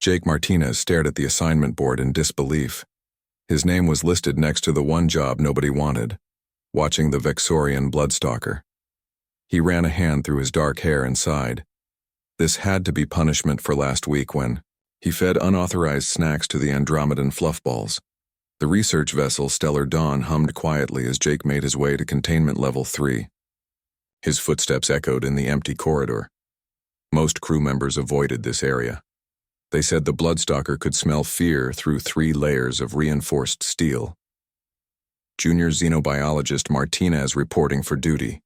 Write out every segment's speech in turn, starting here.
Jake Martinez stared at the assignment board in disbelief. His name was listed next to the one job nobody wanted, watching the Vexorian Bloodstalker. He ran a hand through his dark hair and sighed. This had to be punishment for last week when he fed unauthorized snacks to the Andromedan fluffballs. The research vessel Stellar Dawn hummed quietly as Jake made his way to containment level 3. His footsteps echoed in the empty corridor. Most crew members avoided this area. They said the Bloodstalker could smell fear through 3 layers of reinforced steel. Junior xenobiologist Martinez reporting for duty,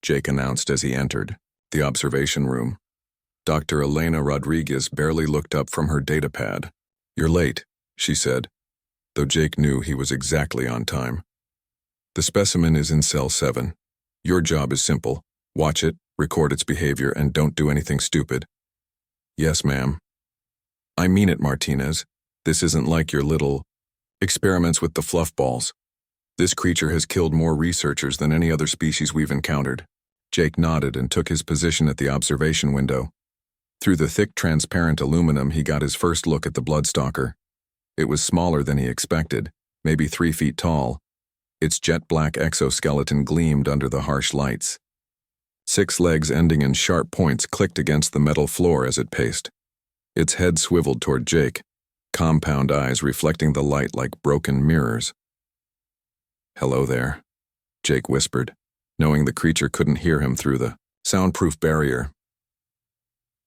Jake announced as he entered the observation room. Dr. Elena Rodriguez barely looked up from her datapad. "You're late," she said, though Jake knew he was exactly on time. "The specimen is in cell 7. Your job is simple. Watch it, record its behavior, and don't do anything stupid." "Yes, ma'am." "I mean it, Martinez. This isn't like your little experiments with the fluffballs. This creature has killed more researchers than any other species we've encountered." Jake nodded and took his position at the observation window. Through the thick, transparent aluminum, he got his first look at the Bloodstalker. It was smaller than he expected, maybe 3 feet tall. Its jet-black exoskeleton gleamed under the harsh lights. 6 legs ending in sharp points clicked against the metal floor as it paced. Its head swiveled toward Jake, compound eyes reflecting the light like broken mirrors. "Hello there," Jake whispered, knowing the creature couldn't hear him through the soundproof barrier.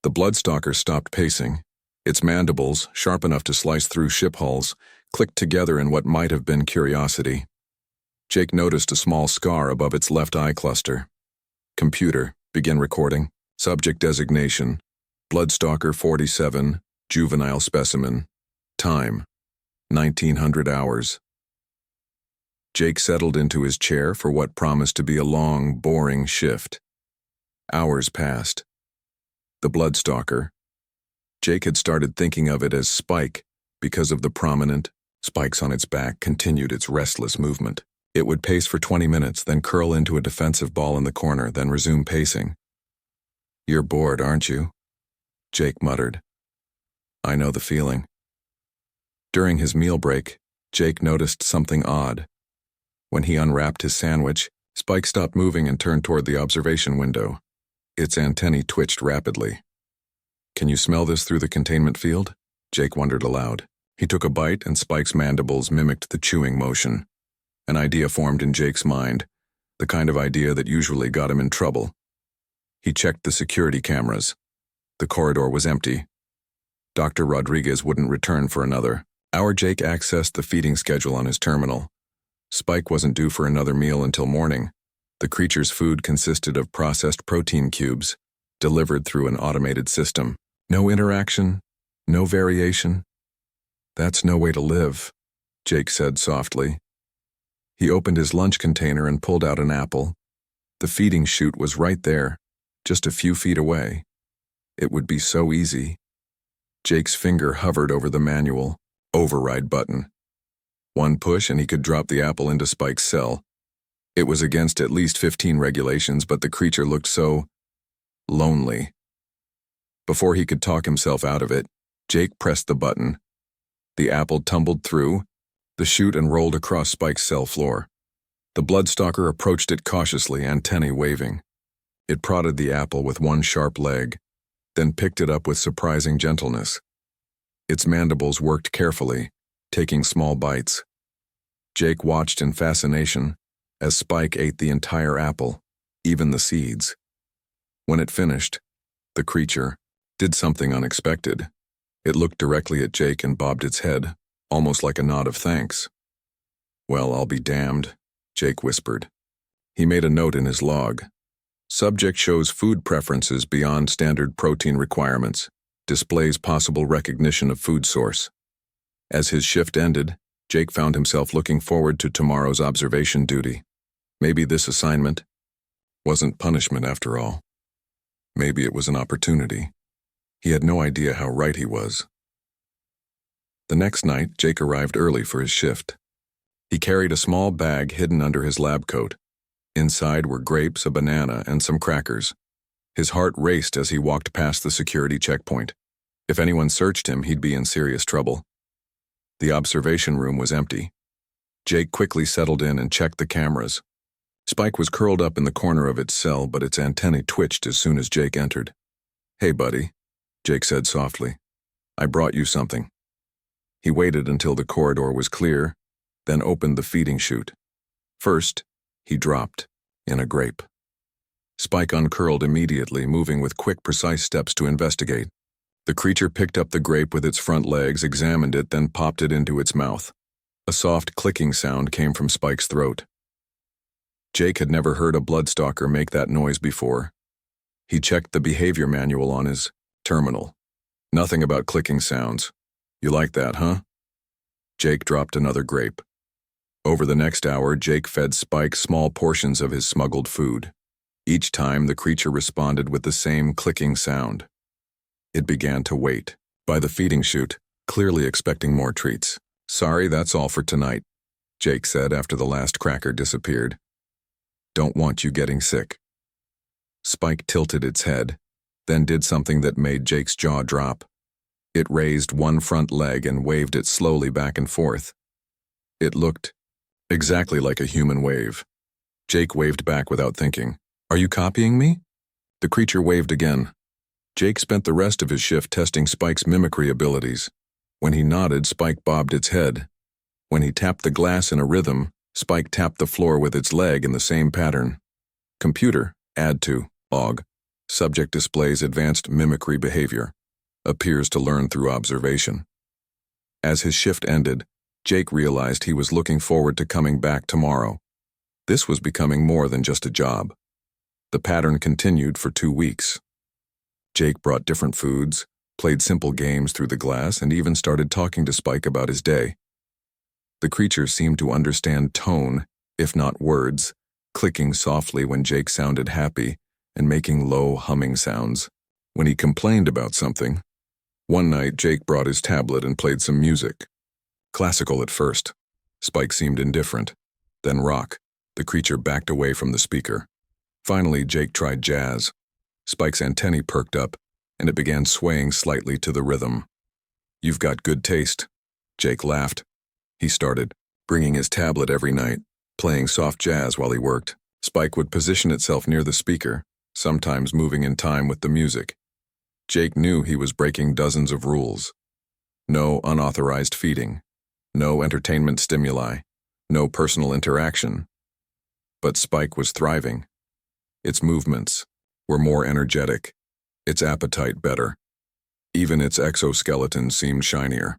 The Bloodstalker stopped pacing. Its mandibles, sharp enough to slice through ship hulls, clicked together in what might have been curiosity. Jake noticed a small scar above its left eye cluster. "Computer, begin recording. Subject designation, Bloodstalker 47, juvenile specimen. Time, 1900 hours. Jake settled into his chair for what promised to be a long, boring shift. Hours passed. The Bloodstalker. Jake had started thinking of it as Spike because of the prominent spikes on its back continued its restless movement. It would pace for 20 minutes, then curl into a defensive ball in the corner, then resume pacing. "You're bored, aren't you?" Jake muttered. "I know the feeling." During his meal break, Jake noticed something odd. When he unwrapped his sandwich, Spike stopped moving and turned toward the observation window. Its antennae twitched rapidly. "Can you smell this through the containment field?" Jake wondered aloud. He took a bite and Spike's mandibles mimicked the chewing motion. An idea formed in Jake's mind, the kind of idea that usually got him in trouble. He checked the security cameras. The corridor was empty. Dr. Rodriguez wouldn't return for another hour. Jake accessed the feeding schedule on his terminal. Spike wasn't due for another meal until morning. The creature's food consisted of processed protein cubes, delivered through an automated system. No interaction, no variation. "That's no way to live," Jake said softly. He opened his lunch container and pulled out an apple. The feeding chute was right there, just a few feet away. It would be so easy. Jake's finger hovered over the manual override button. One push and he could drop the apple into Spike's cell. It was against at least 15 regulations, but the creature looked so lonely. Before he could talk himself out of it, Jake pressed the button. The apple tumbled through the chute and rolled across Spike's cell floor. The Bloodstalker approached it cautiously, antennae waving. It prodded the apple with one sharp leg, then picked it up with surprising gentleness. Its mandibles worked carefully, taking small bites. Jake watched in fascination as Spike ate the entire apple, even the seeds. When it finished, the creature did something unexpected. It looked directly at Jake and bobbed its head, almost like a nod of thanks. "Well, I'll be damned," Jake whispered. He made a note in his log. Subject shows food preferences beyond standard protein requirements, displays possible recognition of food source. As his shift ended, Jake found himself looking forward to tomorrow's observation duty. Maybe this assignment wasn't punishment after all. Maybe it was an opportunity. He had no idea how right he was. The next night, Jake arrived early for his shift. He carried a small bag hidden under his lab coat. Inside were grapes, a banana, and some crackers. His heart raced as he walked past the security checkpoint. If anyone searched him, he'd be in serious trouble. The observation room was empty. Jake quickly settled in and checked the cameras. Spike was curled up in the corner of its cell, but its antennae twitched as soon as Jake entered. "Hey, buddy," Jake said softly. "I brought you something." He waited until the corridor was clear, then opened the feeding chute. First, he dropped in a grape. Spike uncurled immediately, moving with quick, precise steps to investigate. The creature picked up the grape with its front legs, examined it, then popped it into its mouth. A soft clicking sound came from Spike's throat. Jake had never heard a bloodstalker make that noise before. He checked the behavior manual on his terminal. Nothing about clicking sounds. "You like that, huh?" Jake dropped another grape. Over the next hour, Jake fed Spike small portions of his smuggled food. Each time, the creature responded with the same clicking sound. It began to wait by the feeding chute, clearly expecting more treats. "Sorry, that's all for tonight," Jake said after the last cracker disappeared. "Don't want you getting sick." Spike tilted its head, then did something that made Jake's jaw drop. It raised one front leg and waved it slowly back and forth. It looked exactly like a human wave. Jake waved back without thinking. "Are you copying me?" The creature waved again. Jake spent the rest of his shift testing Spike's mimicry abilities. When he nodded, Spike bobbed its head. When he tapped the glass in a rhythm, Spike tapped the floor with its leg in the same pattern. Computer, add to, log. Subject displays advanced mimicry behavior. Appears to learn through observation. As his shift ended, Jake realized he was looking forward to coming back tomorrow. This was becoming more than just a job. The pattern continued for 2 weeks. Jake brought different foods, played simple games through the glass, and even started talking to Spike about his day. The creature seemed to understand tone, if not words, clicking softly when Jake sounded happy and making low humming sounds when he complained about something. One night, Jake brought his tablet and played some music. Classical at first. Spike seemed indifferent. Then rock. The creature backed away from the speaker. Finally, Jake tried jazz. Spike's antennae perked up, and it began swaying slightly to the rhythm. "You've got good taste." Jake laughed. He started, bringing his tablet every night, playing soft jazz while he worked. Spike would position itself near the speaker, sometimes moving in time with the music. Jake knew he was breaking dozens of rules. No unauthorized feeding. No entertainment stimuli. No personal interaction. But Spike was thriving. Its movements were more energetic, its appetite better. Even its exoskeleton seemed shinier.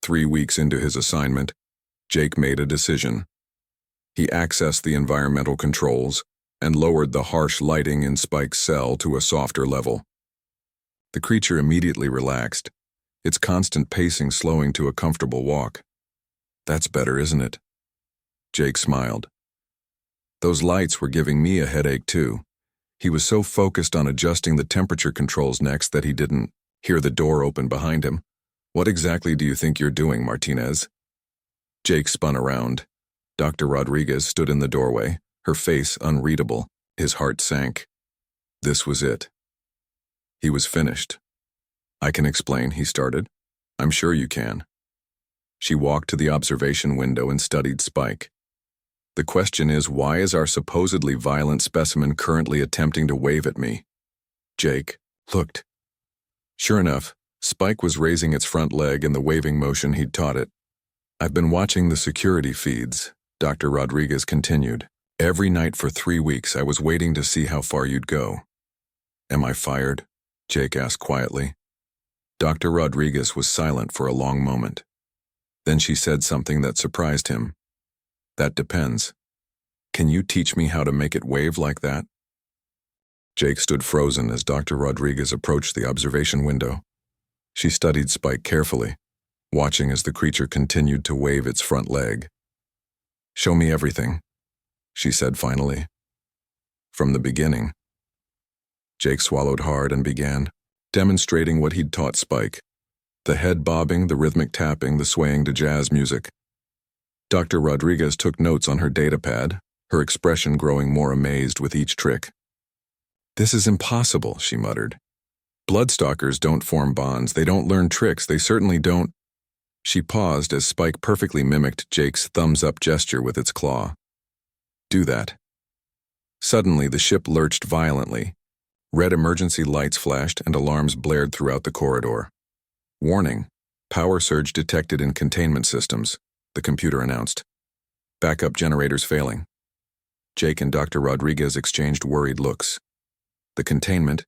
3 weeks into his assignment, Jake made a decision. He accessed the environmental controls and lowered the harsh lighting in Spike's cell to a softer level. The creature immediately relaxed, its constant pacing slowing to a comfortable walk. "That's better, isn't it?" Jake smiled. "Those lights were giving me a headache too." He was so focused on adjusting the temperature controls next that he didn't hear the door open behind him. "What exactly do you think you're doing, Martinez?" Jake spun around. Dr. Rodriguez stood in the doorway, her face unreadable. His heart sank. This was it. He was finished. "I can explain," he started. "I'm sure you can." She walked to the observation window and studied Spike. "The question is, why is our supposedly violent specimen currently attempting to wave at me?" Jake looked. Sure enough, Spike was raising its front leg in the waving motion he'd taught it. "I've been watching the security feeds," Dr. Rodriguez continued. "Every night for 3 weeks I was waiting to see how far you'd go." "Am I fired?" Jake asked quietly. Dr. Rodriguez was silent for a long moment. Then she said something that surprised him. "That depends. Can you teach me how to make it wave like that?" Jake stood frozen as Dr. Rodriguez approached the observation window. She studied Spike carefully, watching as the creature continued to wave its front leg. "Show me everything," she said finally. "From the beginning." Jake swallowed hard and began, demonstrating what he'd taught Spike. The head bobbing, the rhythmic tapping, the swaying to jazz music. Dr. Rodriguez took notes on her datapad, her expression growing more amazed with each trick. "This is impossible," she muttered. Bloodstalkers don't form bonds, they don't learn tricks, they certainly don't. She paused as Spike perfectly mimicked Jake's thumbs-up gesture with its claw. Do that. Suddenly, the ship lurched violently. Red emergency lights flashed and alarms blared throughout the corridor. Warning, power surge detected in containment systems, the computer announced. Backup generators failing. Jake and Dr. Rodriguez exchanged worried looks. The containment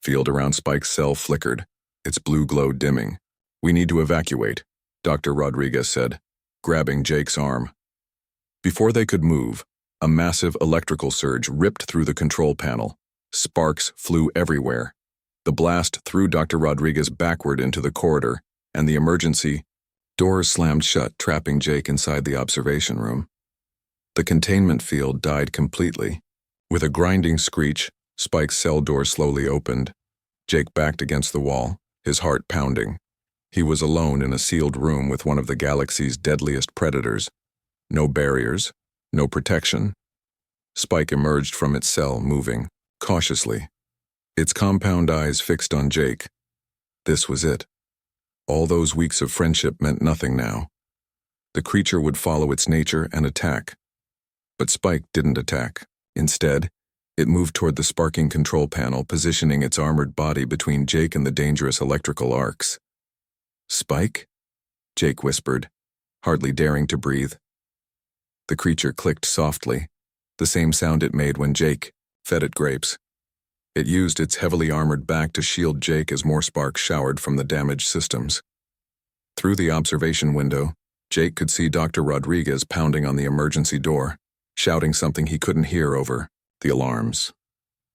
field around Spike's cell flickered, its blue glow dimming. We need to evacuate, Dr. Rodriguez said, grabbing Jake's arm. Before they could move, a massive electrical surge ripped through the control panel. Sparks flew everywhere. The blast threw Dr. Rodriguez backward into the corridor, and the emergency doors slammed shut, trapping Jake inside the observation room. The containment field died completely. With a grinding screech, Spike's cell door slowly opened. Jake backed against the wall, his heart pounding. He was alone in a sealed room with one of the galaxy's deadliest predators. No barriers, no protection. Spike emerged from its cell, moving cautiously, its compound eyes fixed on Jake. This was it. All those weeks of friendship meant nothing now. The creature would follow its nature and attack. But Spike didn't attack. Instead, it moved toward the sparking control panel, positioning its armored body between Jake and the dangerous electrical arcs. Spike? Jake whispered, hardly daring to breathe. The creature clicked softly, the same sound it made when Jake fed it grapes. It used its heavily armored back to shield Jake as more sparks showered from the damaged systems. Through the observation window, Jake could see Dr. Rodriguez pounding on the emergency door, shouting something he couldn't hear over the alarms.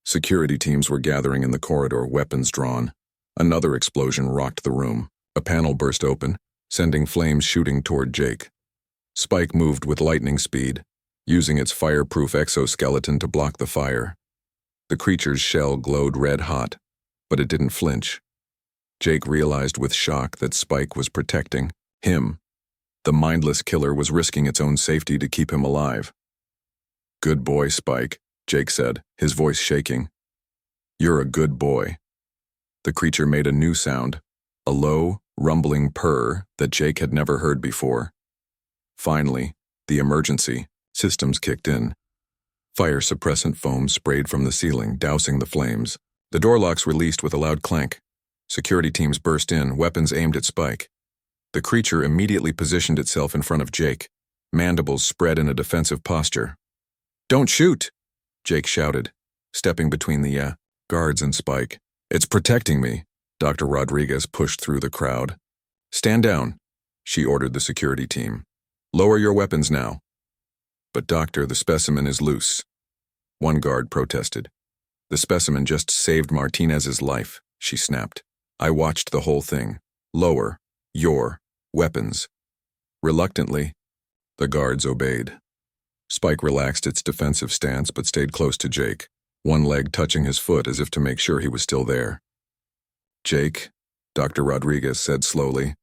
Security teams were gathering in the corridor, weapons drawn. Another explosion rocked the room. A panel burst open, sending flames shooting toward Jake. Spike moved with lightning speed, using its fireproof exoskeleton to block the fire. The creature's shell glowed red-hot, but it didn't flinch. Jake realized with shock that Spike was protecting him. The mindless killer was risking its own safety to keep him alive. Good boy, Spike, Jake said, his voice shaking. You're a good boy. The creature made a new sound, a low, rumbling purr that Jake had never heard before. Finally, the emergency systems kicked in. Fire suppressant foam sprayed from the ceiling, dousing the flames. The door locks released with a loud clank. Security teams burst in, weapons aimed at Spike. The creature immediately positioned itself in front of Jake, mandibles spread in a defensive posture. Don't shoot, Jake shouted, stepping between the guards and Spike. It's protecting me. Dr. Rodriguez pushed through the crowd. Stand down, she ordered the security team. Lower your weapons now. But doctor, the specimen is loose. One guard protested. The specimen just saved Martinez's life, she snapped. I watched the whole thing. Lower your weapons. Reluctantly, the guards obeyed. Spike relaxed its defensive stance but stayed close to Jake, one leg touching his foot as if to make sure he was still there. Jake, Dr. Rodriguez said slowly,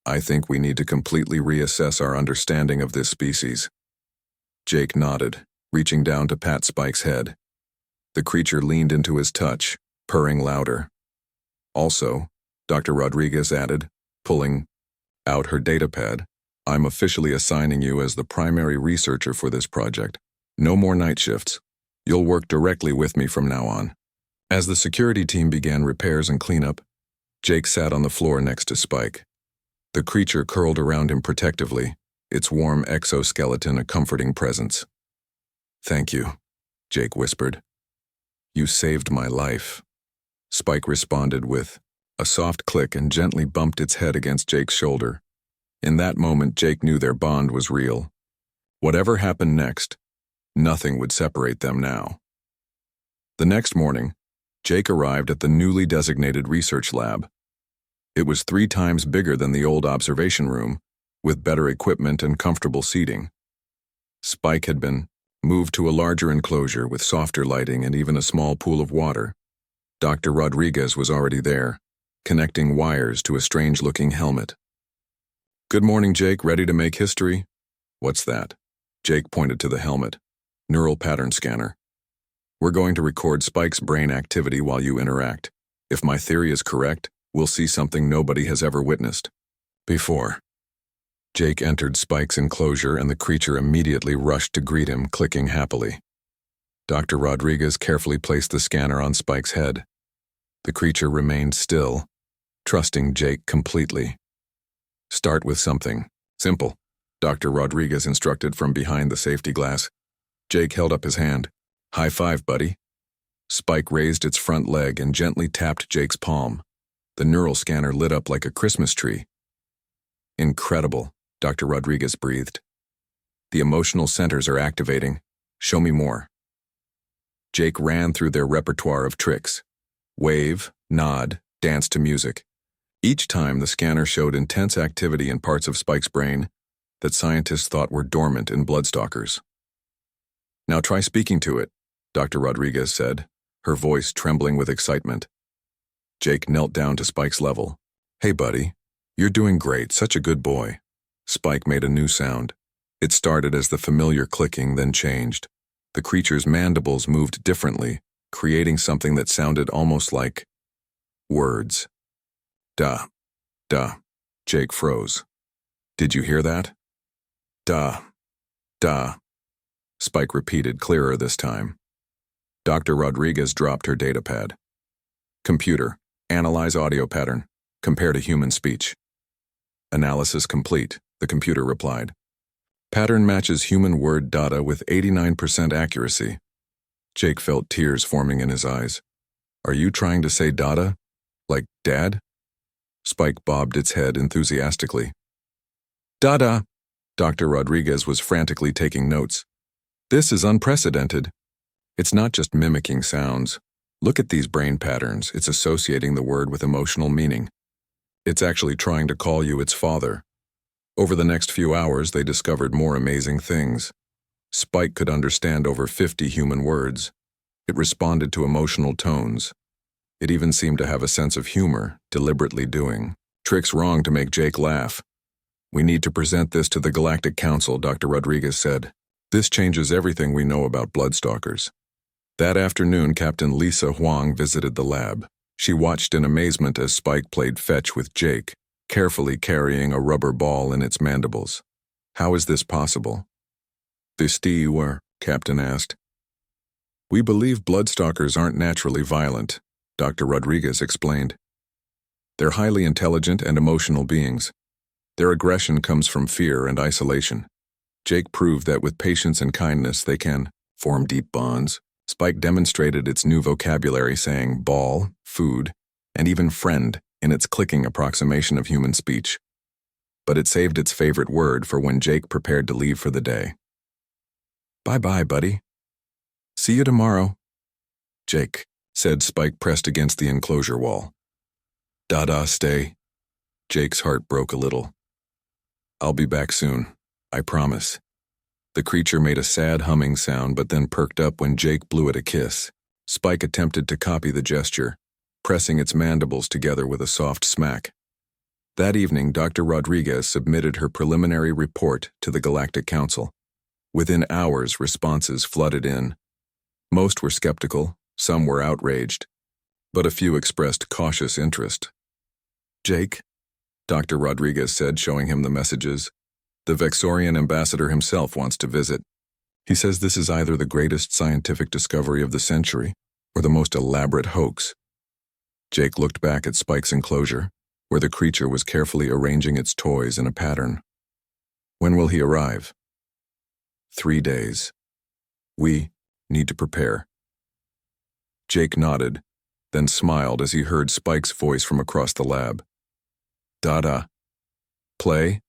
I think we need to completely reassess our understanding of this species. Jake nodded, reaching down to pat Spike's head. The creature leaned into his touch, purring louder. Also, Dr. Rodriguez added, pulling out her datapad, I'm officially assigning you as the primary researcher for this project. No more night shifts. You'll work directly with me from now on. As the security team began repairs and cleanup, Jake sat on the floor next to Spike. The creature curled around him protectively, its warm exoskeleton a comforting presence. Thank you, Jake whispered. You saved my life. Spike responded with a soft click and gently bumped its head against Jake's shoulder. In that moment, Jake knew their bond was real. Whatever happened next, nothing would separate them now. The next morning, Jake arrived at the newly designated research lab. It was 3 times bigger than the old observation room, with better equipment and comfortable seating. Spike had been moved to a larger enclosure with softer lighting and even a small pool of water. Dr. Rodriguez was already there, connecting wires to a strange-looking helmet. Good morning, Jake. Ready to make history? What's that? Jake pointed to the helmet. Neural pattern scanner. We're going to record Spike's brain activity while you interact. If my theory is correct, we'll see something nobody has ever witnessed before. Jake entered Spike's enclosure and the creature immediately rushed to greet him, clicking happily. Dr. Rodriguez carefully placed the scanner on Spike's head. The creature remained still, trusting Jake completely. Start with something simple, Dr. Rodriguez instructed from behind the safety glass. Jake held up his hand. High five, buddy. Spike raised its front leg and gently tapped Jake's palm. The neural scanner lit up like a Christmas tree. Incredible, Dr. Rodriguez breathed. The emotional centers are activating. Show me more. Jake ran through their repertoire of tricks. Wave, nod, dance to music. Each time the scanner showed intense activity in parts of Spike's brain that scientists thought were dormant in bloodstalkers. Now try speaking to it, Dr. Rodriguez said, her voice trembling with excitement. Jake knelt down to Spike's level. Hey buddy, you're doing great, such a good boy. Spike made a new sound. It started as the familiar clicking, then changed. The creature's mandibles moved differently, creating something that sounded almost like words. Da. Da. Jake froze. Did you hear that? Da. Da. Spike repeated, clearer this time. Dr. Rodriguez dropped her datapad. Computer, analyze audio pattern. Compare to human speech. Analysis complete, the computer replied. Pattern matches human word data with 89% accuracy. Jake felt tears forming in his eyes. Are you trying to say data? Like Dad? Spike bobbed its head enthusiastically. Dada! Dr. Rodriguez was frantically taking notes. This is unprecedented. It's not just mimicking sounds. Look at these brain patterns. It's associating the word with emotional meaning. It's actually trying to call you its father. Over the next few hours, they discovered more amazing things. Spike could understand over 50 human words. It responded to emotional tones. It even seemed to have a sense of humor, deliberately doing tricks wrong to make Jake laugh. We need to present this to the Galactic Council, Dr. Rodriguez said. This changes everything we know about bloodstalkers. That afternoon, Captain Lisa Huang visited the lab. She watched in amazement as Spike played fetch with Jake, carefully carrying a rubber ball in its mandibles. How is this possible? "Visti war?" Captain asked. We believe bloodstalkers aren't naturally violent, Dr. Rodriguez explained. They're highly intelligent and emotional beings. Their aggression comes from fear and isolation. Jake proved that with patience and kindness they can form deep bonds. Spike demonstrated its new vocabulary, saying ball, food, and even friend in its clicking approximation of human speech. But it saved its favorite word for when Jake prepared to leave for the day. Bye-bye, buddy. See you tomorrow. Jake, said Spike, pressed against the enclosure wall. Dada, stay. Jake's heart broke a little. I'll be back soon, I promise. The creature made a sad humming sound but then perked up when Jake blew it a kiss. Spike attempted to copy the gesture, pressing its mandibles together with a soft smack. That evening, Dr. Rodriguez submitted her preliminary report to the Galactic Council. Within hours, responses flooded in. Most were skeptical, some were outraged, but a few expressed cautious interest. Jake, Dr. Rodriguez said, showing him the messages. The Vexorian ambassador himself wants to visit. He says this is either the greatest scientific discovery of the century or the most elaborate hoax. Jake looked back at Spike's enclosure, where the creature was carefully arranging its toys in a pattern. When will he arrive? 3 days. We need to prepare. Jake nodded, then smiled as he heard Spike's voice from across the lab. Dada. Play?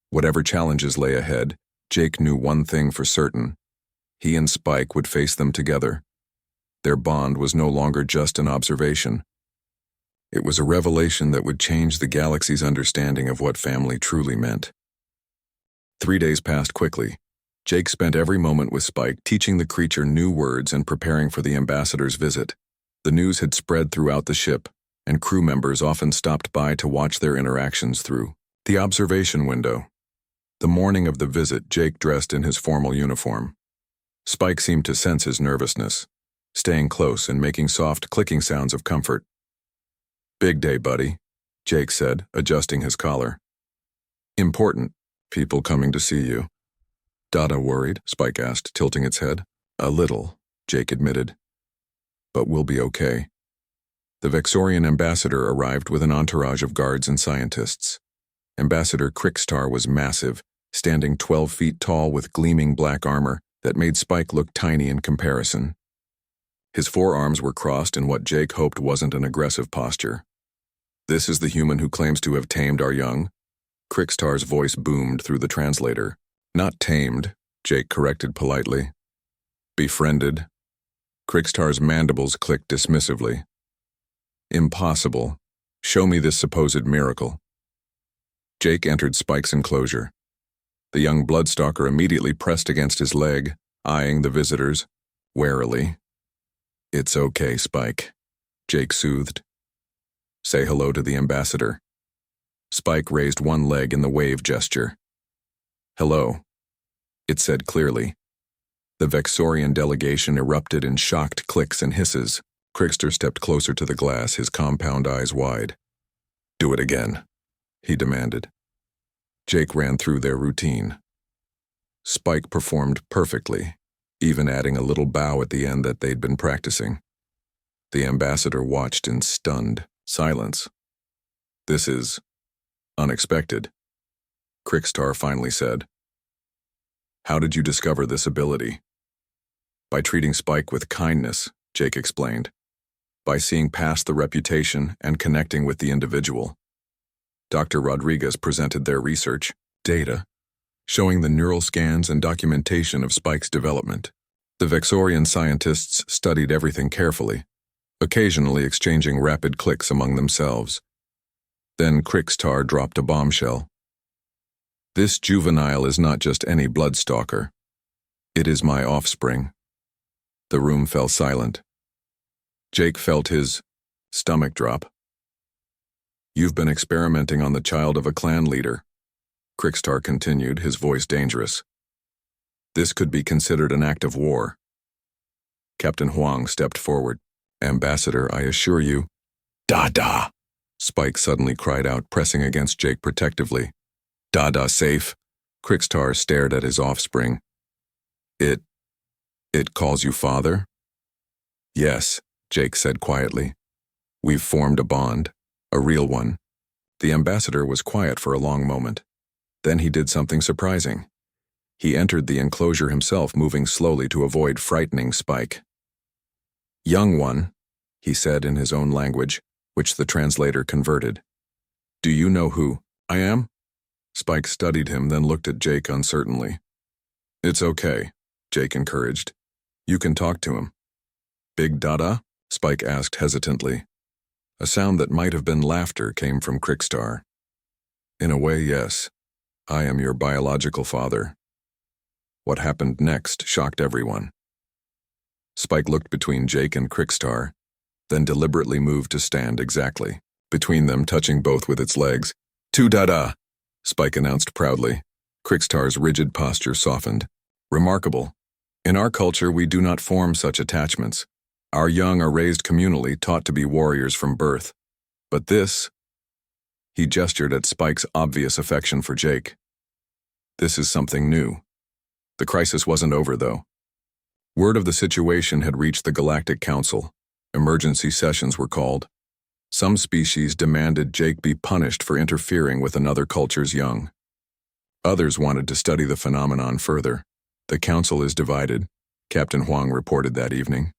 Whatever challenges lay ahead, Jake knew one thing for certain. He and Spike would face them together. Their bond was no longer just an observation. It was a revelation that would change the galaxy's understanding of what family truly meant. 3 days passed quickly. Jake spent every moment with Spike, teaching the creature new words and preparing for the ambassador's visit. The news had spread throughout the ship, and crew members often stopped by to watch their interactions through the observation window. The morning of the visit, Jake dressed in his formal uniform. Spike seemed to sense his nervousness, staying close and making soft clicking sounds of comfort. Big day, buddy, Jake said, adjusting his collar. Important. People coming to see you. Dada worried? Spike asked, tilting its head. A little, Jake admitted. But we'll be okay. The Vexorian ambassador arrived with an entourage of guards and scientists. Ambassador Crickstar was massive, standing 12 feet tall with gleaming black armor that made Spike look tiny in comparison. His forearms were crossed in what Jake hoped wasn't an aggressive posture. This is the human who claims to have tamed our young? Crickstar's voice boomed through the translator. Not tamed, Jake corrected politely. Befriended. Crickstar's mandibles clicked dismissively. Impossible. Show me this supposed miracle. Jake entered Spike's enclosure. The young bloodstalker immediately pressed against his leg, eyeing the visitors, warily. It's okay, Spike, Jake soothed. Say hello to the ambassador. Spike raised one leg in the wave gesture. Hello, it said clearly. The Vexorian delegation erupted in shocked clicks and hisses. Crickster stepped closer to the glass, his compound eyes wide. Do it again, he demanded. Jake ran through their routine. Spike performed perfectly, even adding a little bow at the end that they'd been practicing. The ambassador watched in stunned silence. This is unexpected, Crickstar finally said. How did you discover this ability? By treating Spike with kindness, Jake explained. By seeing past the reputation and connecting with the individual. Dr. Rodriguez presented their research, data, showing the neural scans and documentation of Spike's development. The Vexorian scientists studied everything carefully, occasionally exchanging rapid clicks among themselves. Then Crickstar dropped a bombshell. This juvenile is not just any bloodstalker. It is my offspring. The room fell silent. Jake felt his stomach drop. You've been experimenting on the child of a clan leader, Crickstar continued, his voice dangerous. This could be considered an act of war. Captain Huang stepped forward. Ambassador, I assure you. Dada! Spike suddenly cried out, pressing against Jake protectively. Dada safe? Crickstar stared at his offspring. It calls you father? Yes, Jake said quietly. We've formed a bond, a real one. The ambassador was quiet for a long moment. Then he did something surprising. He entered the enclosure himself, moving slowly to avoid frightening Spike. Young one, he said in his own language, which the translator converted. Do you know who I am? Spike studied him, then looked at Jake uncertainly. It's okay, Jake encouraged. You can talk to him. Big Dada? Spike asked hesitantly. A sound that might have been laughter came from Crickstar. In a way, yes. I am your biological father. What happened next shocked everyone. Spike looked between Jake and Crickstar, then deliberately moved to stand exactly between them, touching both with its legs. To Dada, Spike announced proudly. Crickstar's rigid posture softened. Remarkable. In our culture, we do not form such attachments. Our young are raised communally, taught to be warriors from birth. But this, he gestured at Spike's obvious affection for Jake. This is something new. The crisis wasn't over, though. Word of the situation had reached the Galactic Council. Emergency sessions were called. Some species demanded Jake be punished for interfering with another culture's young. Others wanted to study the phenomenon further. The council is divided, Captain Huang reported that evening.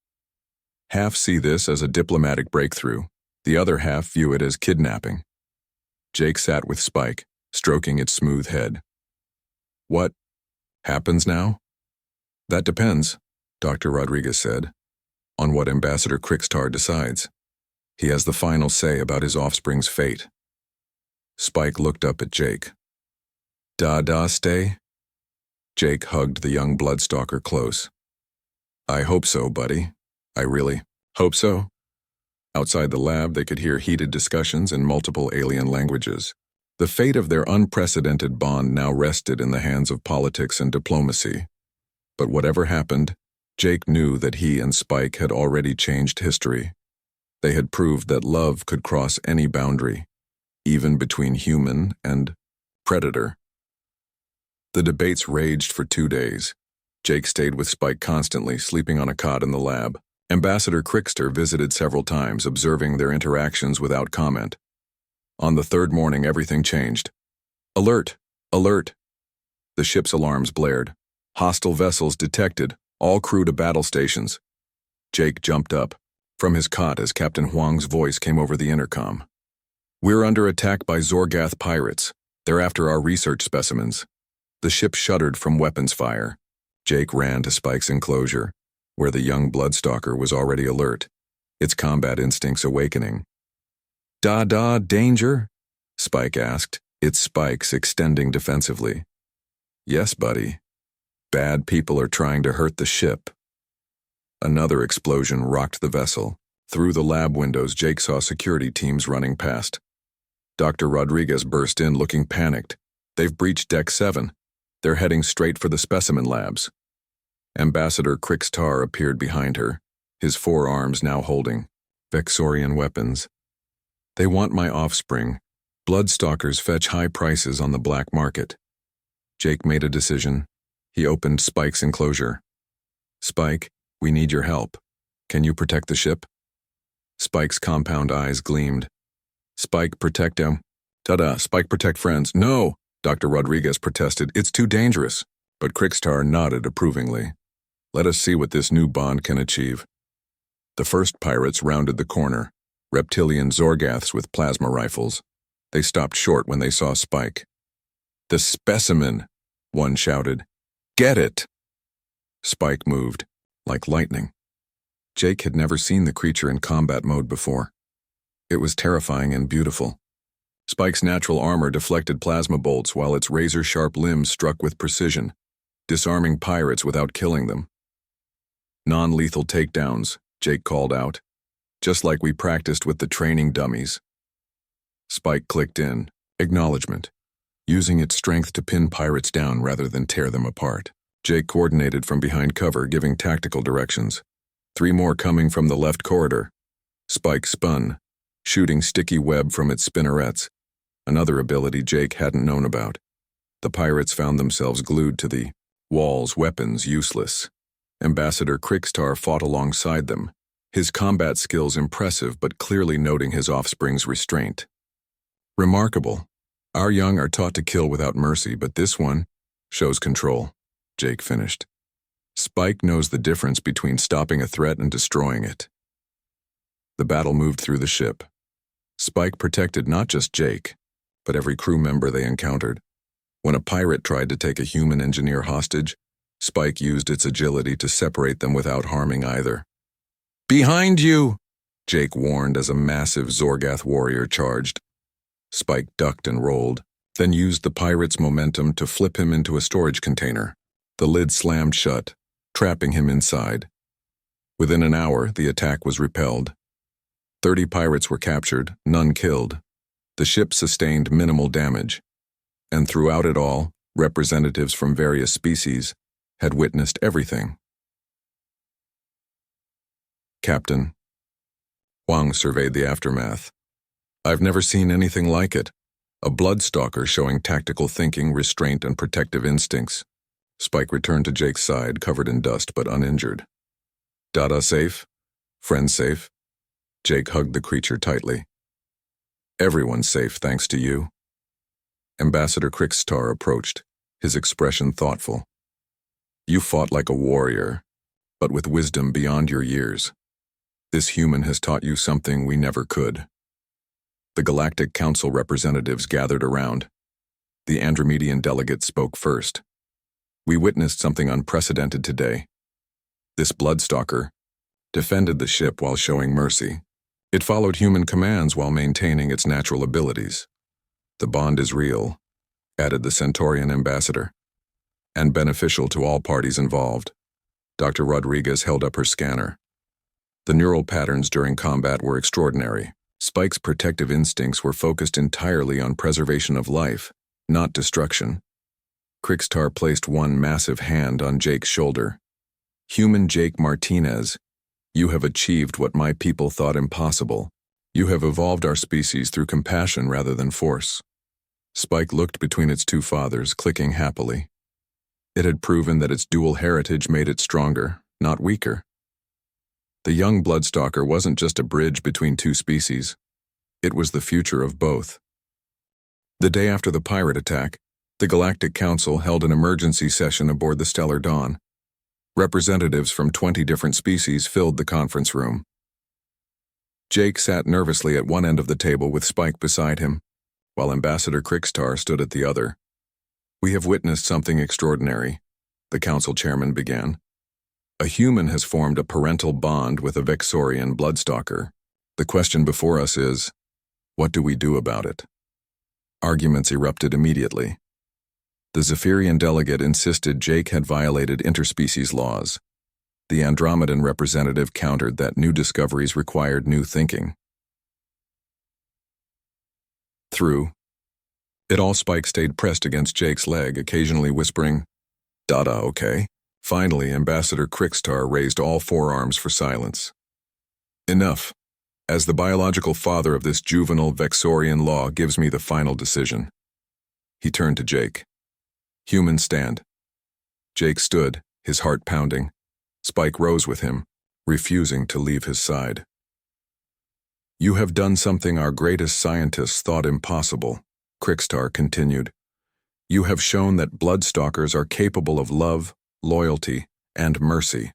Half see this as a diplomatic breakthrough. The other half view it as kidnapping. Jake sat with Spike, stroking its smooth head. What happens now? That depends, Dr. Rodriguez said, on what Ambassador Crickstar decides. He has the final say about his offspring's fate. Spike looked up at Jake. Da stay? Jake hugged the young bloodstalker close. I hope so, buddy. I really hope so. Outside the lab, they could hear heated discussions in multiple alien languages. The fate of their unprecedented bond now rested in the hands of politics and diplomacy. But whatever happened, Jake knew that he and Spike had already changed history. They had proved that love could cross any boundary, even between human and predator. The debates raged for 2 days. Jake stayed with Spike constantly, sleeping on a cot in the lab. Ambassador Crickster visited several times, observing their interactions without comment. On the third morning, everything changed. Alert! Alert! The ship's alarms blared. Hostile vessels detected, all crew to battle stations. Jake jumped up from his cot as Captain Huang's voice came over the intercom. We're under attack by Zorgath pirates. They're after our research specimens. The ship shuddered from weapons fire. Jake ran to Spike's enclosure, where the young Bloodstalker was already alert, its combat instincts awakening. Danger? Spike asked, its spikes extending defensively. Yes, buddy. Bad people are trying to hurt the ship. Another explosion rocked the vessel. Through the lab windows, Jake saw security teams running past. Dr. Rodriguez burst in, looking panicked. They've breached Deck 7. They're heading straight for the specimen labs. Ambassador Crickstar appeared behind her, his forearms now holding Vexorian weapons. They want my offspring. Bloodstalkers fetch high prices on the black market. Jake made a decision. He opened Spike's enclosure. Spike, we need your help. Can you protect the ship? Spike's compound eyes gleamed. Spike, protect them. Spike, protect friends. No, Dr. Rodriguez protested. It's too dangerous. But Crickstar nodded approvingly. Let us see what this new bond can achieve. The first pirates rounded the corner, reptilian Zorgaths with plasma rifles. They stopped short when they saw Spike. The specimen, one shouted. Get it! Spike moved, like lightning. Jake had never seen the creature in combat mode before. It was terrifying and beautiful. Spike's natural armor deflected plasma bolts while its razor-sharp limbs struck with precision, disarming pirates without killing them. Non-lethal takedowns, Jake called out, just like we practiced with the training dummies. Spike clicked in, acknowledgement, using its strength to pin pirates down rather than tear them apart. Jake coordinated from behind cover, giving tactical directions. 3 more coming from the left corridor. Spike spun, shooting sticky web from its spinnerets, another ability Jake hadn't known about. The pirates found themselves glued to the walls, weapons useless. Ambassador Crickstar fought alongside them, his combat skills impressive but clearly noting his offspring's restraint. Remarkable. Our young are taught to kill without mercy, but this one shows control, Jake finished. Spike knows the difference between stopping a threat and destroying it. The battle moved through the ship. Spike protected not just Jake, but every crew member they encountered. When a pirate tried to take a human engineer hostage, Spike used its agility to separate them without harming either. Behind you! Jake warned as a massive Zorgath warrior charged. Spike ducked and rolled, then used the pirate's momentum to flip him into a storage container. The lid slammed shut, trapping him inside. Within an hour, the attack was repelled. 30 pirates were captured, none killed. The ship sustained minimal damage. And throughout it all, representatives from various species had witnessed everything. Captain. Huang surveyed the aftermath. I've never seen anything like it. A bloodstalker showing tactical thinking, restraint, and protective instincts. Spike returned to Jake's side, covered in dust but uninjured. Dada safe? Friend safe? Jake hugged the creature tightly. Everyone's safe thanks to you. Ambassador Crickstar approached, his expression thoughtful. You fought like a warrior, but with wisdom beyond your years. This human has taught you something we never could. The Galactic Council representatives gathered around. The Andromedian delegate spoke first. We witnessed something unprecedented today. This bloodstalker defended the ship while showing mercy. It followed human commands while maintaining its natural abilities. The bond is real, added the Centaurian ambassador, and beneficial to all parties involved. Dr. Rodriguez held up her scanner. The neural patterns during combat were extraordinary. Spike's protective instincts were focused entirely on preservation of life, not destruction. Crickstar placed one massive hand on Jake's shoulder. Human Jake Martinez, You have achieved what my people thought impossible. You have evolved our species through compassion rather than force. Spike looked between its two fathers, clicking happily. It had proven that its dual heritage made it stronger, not weaker. The young Bloodstalker wasn't just a bridge between two species. It was the future of both. The day after the pirate attack, the Galactic Council held an emergency session aboard the Stellar Dawn. Representatives from 20 different species filled the conference room. Jake sat nervously at one end of the table with Spike beside him, while Ambassador Krickstar stood at the other. "We have witnessed something extraordinary," the council chairman began. "A human has formed a parental bond with a Vexorian Bloodstalker. The question before us is, what do we do about it?" Arguments erupted immediately. The Zephyrian delegate insisted Jake had violated interspecies laws. The Andromedan representative countered that new discoveries required new thinking. Through it all, Spike stayed pressed against Jake's leg, occasionally whispering, "Dada, okay?" Finally, Ambassador Krickstar raised all forearms for silence. "Enough. As the biological father of this juvenile Vexorian law gives me the final decision." He turned to Jake. "Humans stand." Jake stood, his heart pounding. Spike rose with him, refusing to leave his side. "You have done something our greatest scientists thought impossible," Krickstar continued. "You have shown that Bloodstalkers are capable of love, loyalty, and mercy.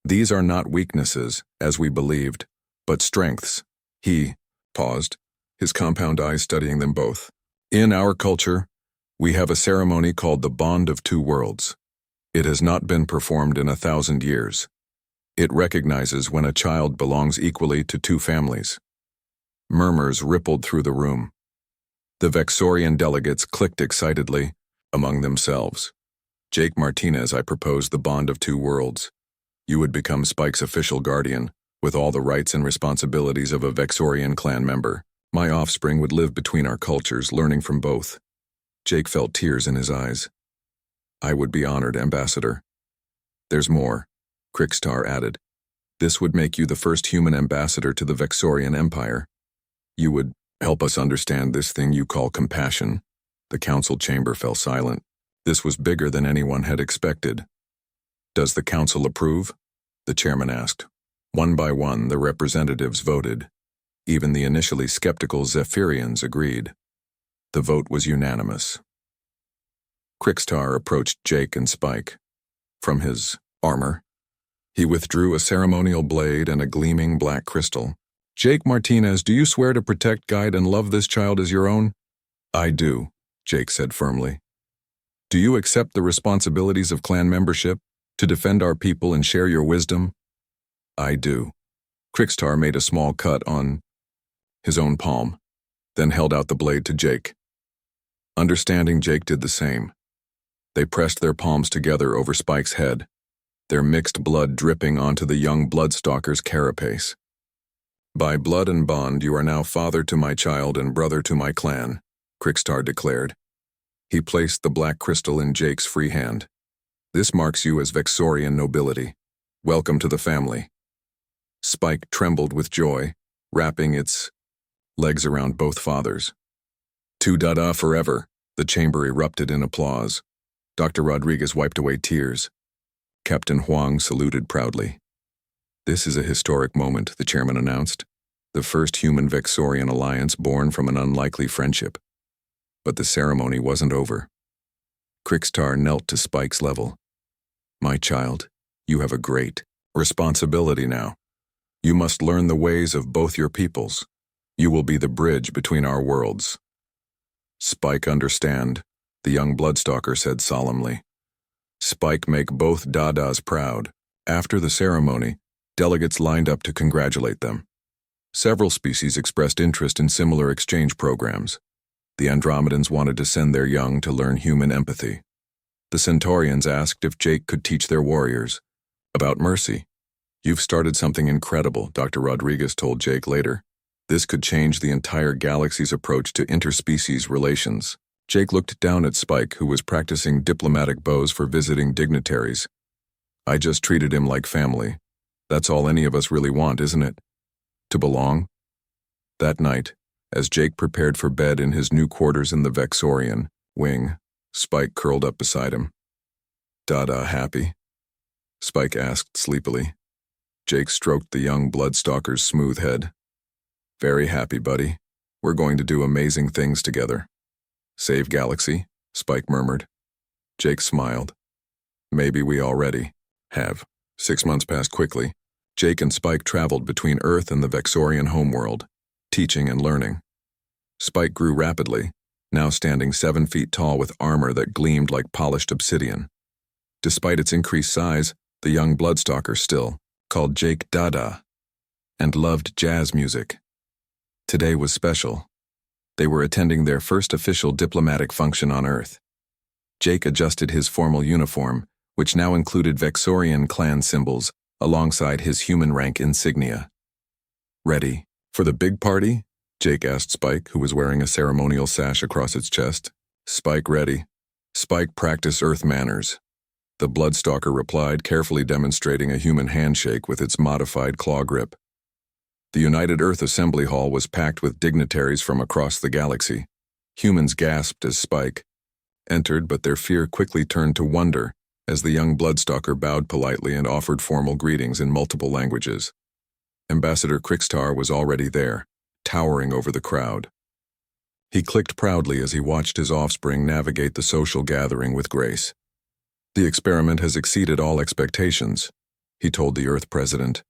These are not weaknesses, as we believed, but strengths." He paused, his compound eyes studying them both. "In our culture, we have a ceremony called the Bond of Two Worlds. It has not been performed in 1,000 years. It recognizes when a child belongs equally to two families." Murmurs rippled through the room. The Vexorian delegates clicked excitedly among themselves. "Jake Martinez, I propose the Bond of Two Worlds. You would become Spike's official guardian, with all the rights and responsibilities of a Vexorian clan member. My offspring would live between our cultures, learning from both." Jake felt tears in his eyes. "I would be honored, Ambassador." "There's more," Krickstar added. "This would make you the first human ambassador to the Vexorian Empire. You would help us understand this thing you call compassion." The council chamber fell silent. This was bigger than anyone had expected. "Does the council approve?" the chairman asked. One by one, the representatives voted. Even the initially skeptical Zephyrians agreed. The vote was unanimous. Krickstar approached Jake and Spike. From his armor, he withdrew a ceremonial blade and a gleaming black crystal. "Jake Martinez, do you swear to protect, guide, and love this child as your own?" "I do," Jake said firmly. "Do you accept the responsibilities of clan membership, to defend our people and share your wisdom?" "I do." Krickstar made a small cut on his own palm, then held out the blade to Jake. Understanding, Jake did the same. They pressed their palms together over Spike's head, their mixed blood dripping onto the young Bloodstalker's carapace. "By blood and bond, you are now father to my child and brother to my clan," Krickstar declared. He placed the black crystal in Jake's free hand. "This marks you as Vexorian nobility. Welcome to the family." Spike trembled with joy, wrapping its legs around both fathers. "To Dada forever," the chamber erupted in applause. Dr. Rodriguez wiped away tears. Captain Huang saluted proudly. "This is a historic moment," the chairman announced. "The first human Vexorian alliance born from an unlikely friendship." But the ceremony wasn't over. Krickstar knelt to Spike's level. "My child, you have a great responsibility now. You must learn the ways of both your peoples. You will be the bridge between our worlds." "Spike, understand," the young Bloodstalker said solemnly. "Spike, make both Dadas proud." After the ceremony, delegates lined up to congratulate them. Several species expressed interest in similar exchange programs. The Andromedans wanted to send their young to learn human empathy. The Centaurians asked if Jake could teach their warriors about mercy. "You've started something incredible," Dr. Rodriguez told Jake later. "This could change the entire galaxy's approach to interspecies relations." Jake looked down at Spike, who was practicing diplomatic bows for visiting dignitaries. "I just treated him like family. That's all any of us really want, isn't it? To belong? That night, as Jake prepared for bed in his new quarters in the Vexorian wing, Spike curled up beside him. "Dada happy?" Spike asked sleepily. Jake stroked the young Bloodstalker's smooth head. "Very happy, buddy. We're going to do amazing things together." "Save Galaxy?" Spike murmured. Jake smiled. "Maybe we already have." 6 months passed quickly. Jake and Spike traveled between Earth and the Vexorian homeworld, teaching and learning. Spike grew rapidly, now standing 7 feet tall with armor that gleamed like polished obsidian. Despite its increased size, the young Bloodstalker still called Jake Dada and loved jazz music. Today was special. They were attending their first official diplomatic function on Earth. Jake adjusted his formal uniform, which now included Vexorian clan symbols, alongside his human rank insignia. "Ready for the big party?" Jake asked Spike, who was wearing a ceremonial sash across its chest. "Spike ready." "Spike practice Earth manners." The Bloodstalker replied, carefully demonstrating a human handshake with its modified claw grip. The United Earth Assembly Hall was packed with dignitaries from across the galaxy. Humans gasped as Spike entered, but their fear quickly turned to wonder as the young Bloodstalker bowed politely and offered formal greetings in multiple languages. Ambassador Crixtar was already there, towering over the crowd. He clicked proudly as he watched his offspring navigate the social gathering with grace. "The experiment has exceeded all expectations," he told the Earth President.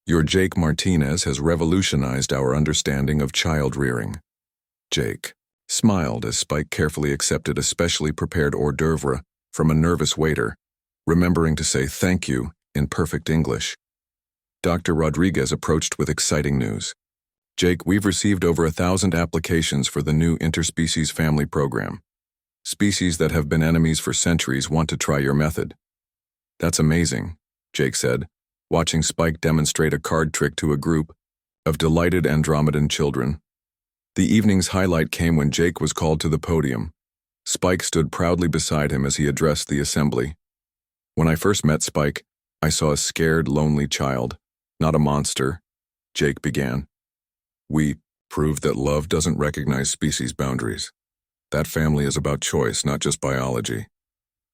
"Your Jake Martinez has revolutionized our understanding of child rearing." Jake smiled as Spike carefully accepted a specially prepared hors d'oeuvre from a nervous waiter, remembering to say thank you in perfect English. Dr. Rodriguez approached with exciting news. "Jake, we've received over 1,000 applications for the new interspecies family program. Species that have been enemies for centuries want to try your method." "That's amazing," Jake said, watching Spike demonstrate a card trick to a group of delighted Andromedan children. The evening's highlight came when Jake was called to the podium. Spike stood proudly beside him as he addressed the assembly. "When I first met Spike, I saw a scared, lonely child, not a monster," Jake began. "We proved that love doesn't recognize species boundaries. That family is about choice, not just biology."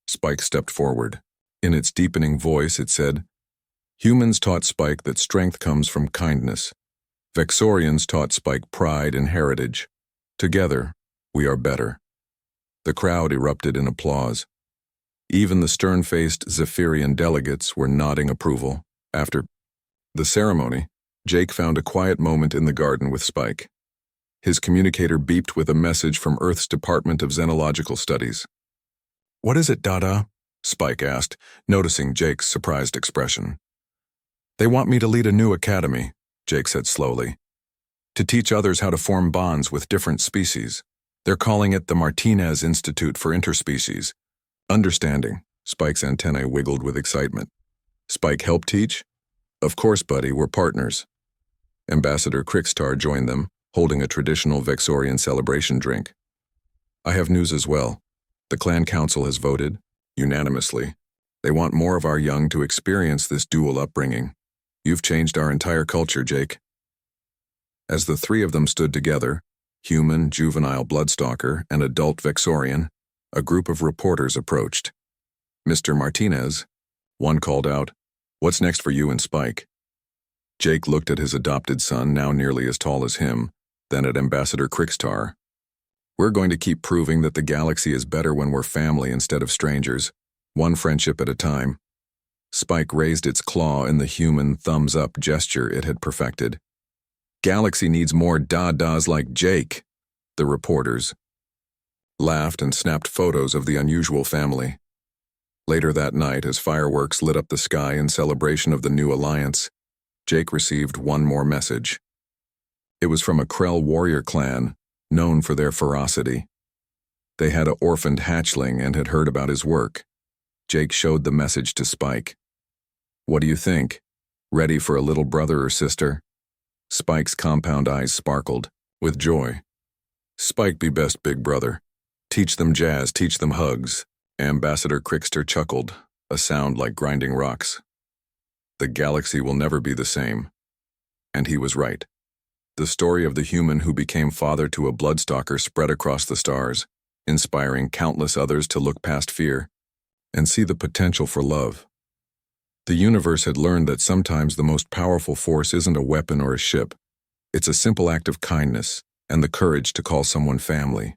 Spike stepped forward. In its deepening voice, it said, "Humans taught Spike that strength comes from kindness. Vexorians taught Spike pride and heritage. Together, we are better." The crowd erupted in applause. Even the stern-faced Zephyrian delegates were nodding approval. After the ceremony, Jake found a quiet moment in the garden with Spike. His communicator beeped with a message from Earth's Department of Xenological Studies. "What is it, Dada?" Spike asked, noticing Jake's surprised expression. "They want me to lead a new academy," Jake said slowly, "to teach others how to form bonds with different species. They're calling it the Martinez Institute for Interspecies Understanding." Spike's antennae wiggled with excitement. "Spike help teach?" "Of course, buddy, we're partners." Ambassador Crixtar joined them, holding a traditional Vexorian celebration drink. "I have news as well. The clan council has voted, unanimously. They want more of our young to experience this dual upbringing. You've changed our entire culture, Jake." As the three of them stood together, human, juvenile Bloodstalker, and adult Vexorian, a group of reporters approached. "Mr. Martinez," one called out, "what's next for you and Spike?" Jake looked at his adopted son, now nearly as tall as him, then at Ambassador Crixtar. "We're going to keep proving that the galaxy is better when we're family instead of strangers, one friendship at a time." Spike raised its claw in the human thumbs-up gesture it had perfected. "Galaxy needs more Dadas like Jake," the reporters laughed and snapped photos of the unusual family. Later that night, as fireworks lit up the sky in celebration of the new alliance, Jake received one more message. It was from a Krell warrior clan, known for their ferocity. They had an orphaned hatchling and had heard about his work. Jake showed the message to Spike. "What do you think? Ready for a little brother or sister?" Spike's compound eyes sparkled with joy. "Spike be best big brother. Teach them jazz, teach them hugs." Ambassador Crixtar chuckled, a sound like grinding rocks. The galaxy will never be the same. And he was right. The story of the human who became father to a bloodstalker spread across the stars, inspiring countless others to look past fear and see the potential for love. The universe had learned that sometimes the most powerful force isn't a weapon or a ship. It's a simple act of kindness and the courage to call someone family.